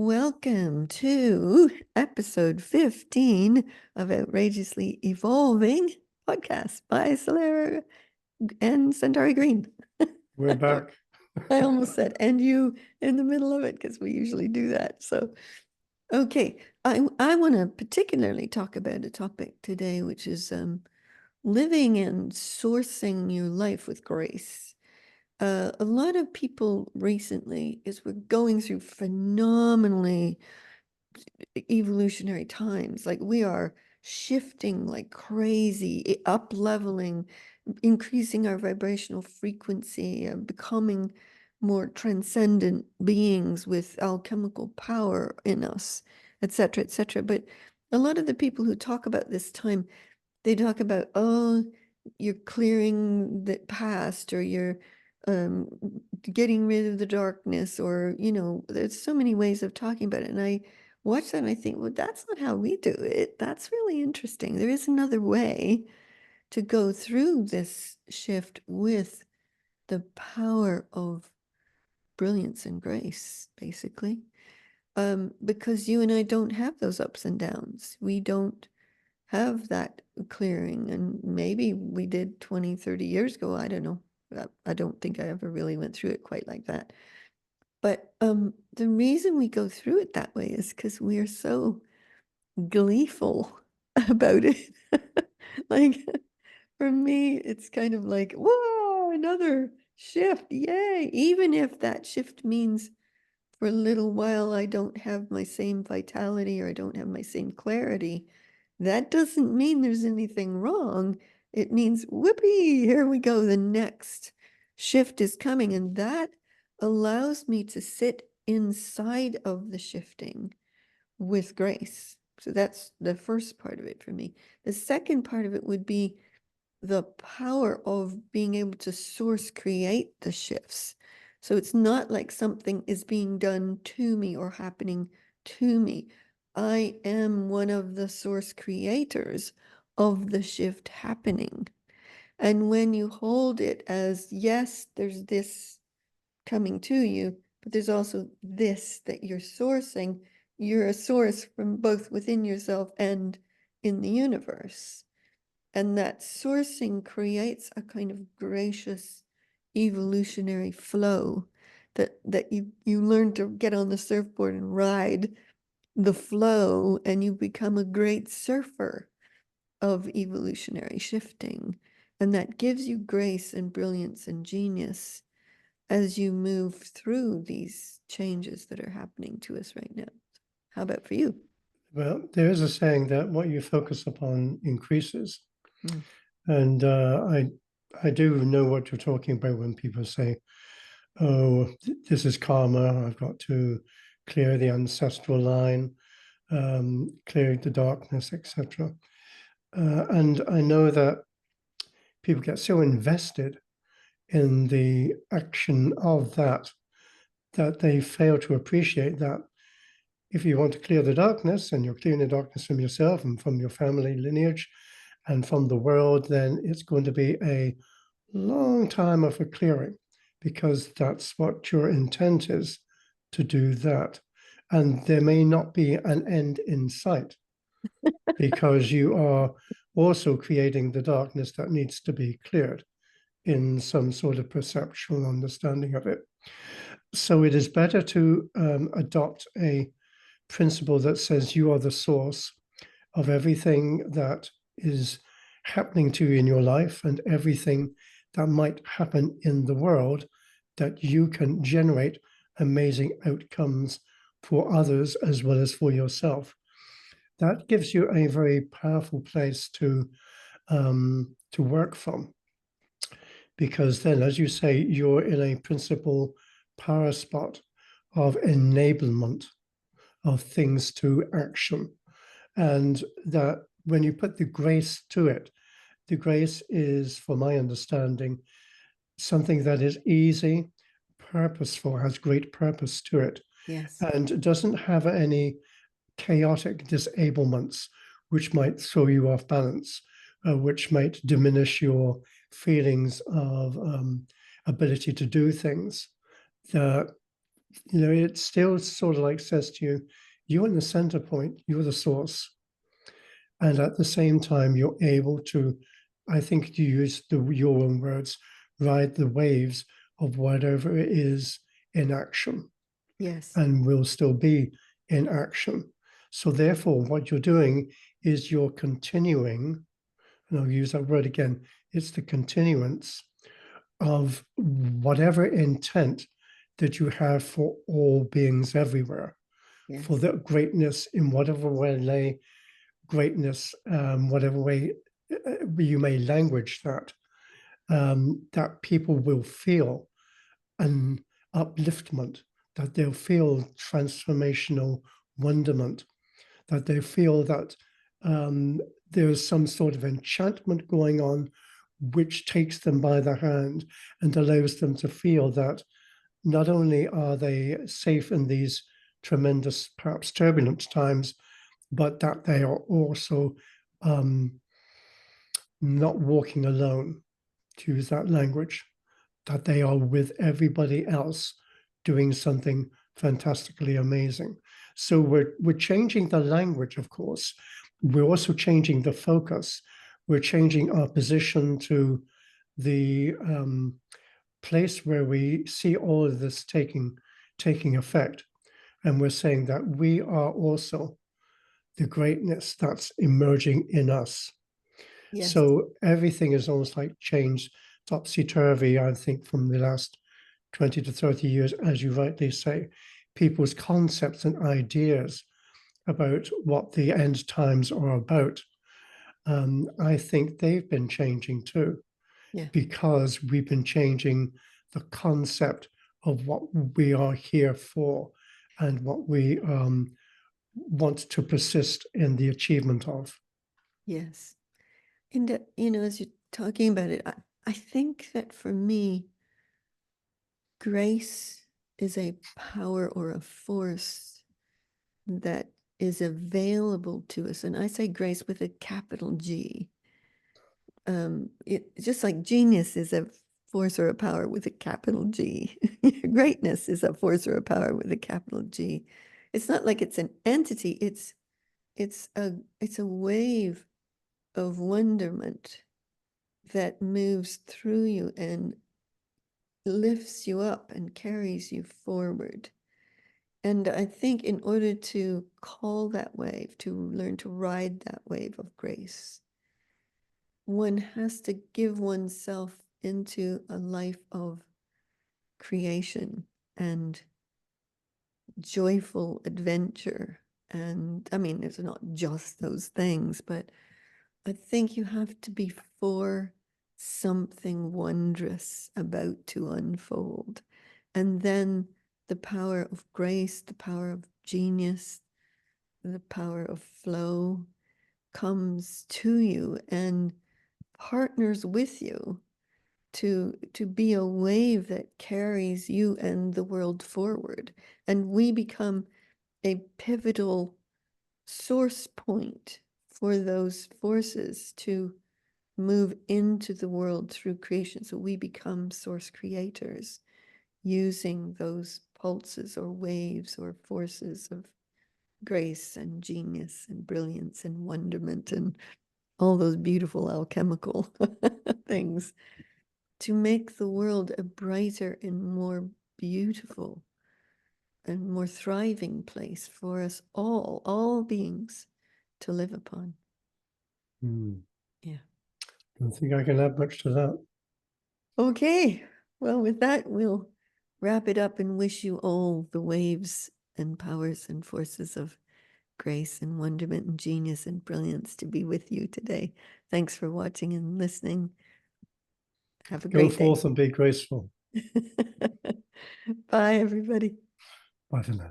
Welcome to episode 15 of Outrageously Evolving podcast by Solera and Santari Green. We're back. I almost said, and you in the middle of it, because we usually do that. So, okay, I want to particularly talk about a topic today, which is living and sourcing your life with grace. A lot of people recently, as we're going through phenomenally evolutionary times, like we are shifting like crazy, up leveling, increasing our vibrational frequency, becoming more transcendent beings with alchemical power in us, etc., etc. But a lot of the people who talk about this time, they talk about, oh, you're clearing the past, or you're um, getting rid of the darkness, or, there's so many ways of talking about it. And I watch that and I think, well, that's not how we do it. That's really interesting. There is another way to go through this shift with the power of brilliance and grace, basically. Because you and I don't have those ups and downs. We don't have that clearing. And maybe we did 20, 30 years ago. I don't know. I don't think I ever really went through it quite like that. But the reason we go through it that way is because we are so gleeful about it. Like, for me, it's kind of like, whoa, another shift. Yay. Even if that shift means for a little while I don't have my same vitality, or I don't have my same clarity, that doesn't mean there's anything wrong. It means, whoopee, here we go. The next shift is coming. And that allows me to sit inside of the shifting with grace. So that's the first part of it for me. The second part of it would be the power of being able to source create the shifts. So it's not like something is being done to me or happening to me. I am one of the source creators of the shift happening. And when you hold it as, yes, there's this coming to you, but there's also this that you're sourcing. You're a source from both within yourself and in the universe. And that sourcing creates a kind of gracious evolutionary flow that you learn to get on the surfboard and ride the flow, and you become a great surfer of evolutionary shifting. And that gives you grace and brilliance and genius as you move through these changes that are happening to us right now. How about for you? Well, there is a saying that what you focus upon increases. Mm. And I do know what you're talking about when people say, oh, this is karma. I've got to clear the ancestral line, clear the darkness, etc. And I know that people get so invested in the action of that they fail to appreciate that if you want to clear the darkness, and you're clearing the darkness from yourself and from your family lineage and from the world, then it's going to be a long time of a clearing, because that's what your intent is, to do that. And there may not be an end in sight, because you are also creating the darkness that needs to be cleared in some sort of perceptual understanding of it. So it is better to adopt a principle that says you are the source of everything that is happening to you in your life, and everything that might happen in the world, that you can generate amazing outcomes for others as well as for yourself. That gives you a very powerful place to work from, because then, as you say, you're in a principal power spot of enablement of things to action. And that when you put the grace to it, the grace is, for my understanding, something that is easy, purposeful, has great purpose to it, Yes. and doesn't have any chaotic disablements which might throw you off balance, which might diminish your feelings of ability to do things. The it still sort of like says to you, you're in the center point, you're the source. And at the same time, you're able to, I think you use your own words, ride the waves of whatever it is in action Yes. and will still be in action. So therefore, what you're doing is you're continuing, and I'll use that word again, it's the continuance of whatever intent that you have for all beings everywhere, for Yes. the greatness in whatever way lay greatness, whatever way you may language that, that people will feel an upliftment, that they'll feel transformational wonderment, that they feel that there's some sort of enchantment going on, which takes them by the hand and allows them to feel that not only are they safe in these tremendous, perhaps turbulent times, but that they are also um, not walking alone, to use that language, that they are with everybody else doing something fantastically amazing. So we're changing the language, of course. We're also changing the focus. We're changing our position to the place where we see all of this taking effect. And we're saying that we are also the greatness that's emerging in us. Yes. So everything is almost like changed topsy turvy, I think, from the last 20 to 30 years, as you rightly say. People's concepts and ideas about what the end times are about, I think they've been changing too, Yeah. because we've been changing the concept of what we are here for and what we want to persist in the achievement of. Yes. And, as you're talking about it, I think that for me, grace is a power or a force that is available to us. And I say grace with a capital G. It's just like genius is a force or a power with a capital G. Greatness is a force or a power with a capital G. It's not like it's an entity. It's a wave of wonderment that moves through you and lifts you up and carries you forward. And I think in order to call that wave, to learn to ride that wave of grace, one has to give oneself into a life of creation and joyful adventure. And I mean, it's not just those things, but I think you have to be for something wondrous about to unfold. And then the power of grace, the power of genius, the power of flow comes to you and partners with you to be a wave that carries you and the world forward. And we become a pivotal source point for those forces to move into the world through creation. So we become source creators using those pulses or waves or forces of grace and genius and brilliance and wonderment and all those beautiful alchemical things to make the world a brighter and more beautiful and more thriving place for us all beings to live upon. Hmm. Yeah. Don't think I can add much to that. Okay. Well, with that, we'll wrap it up and wish you all the waves and powers and forces of grace and wonderment and genius and brilliance to be with you today. Thanks for watching and listening. Have a Go great day. forth and be graceful. Bye, everybody. Bye for now.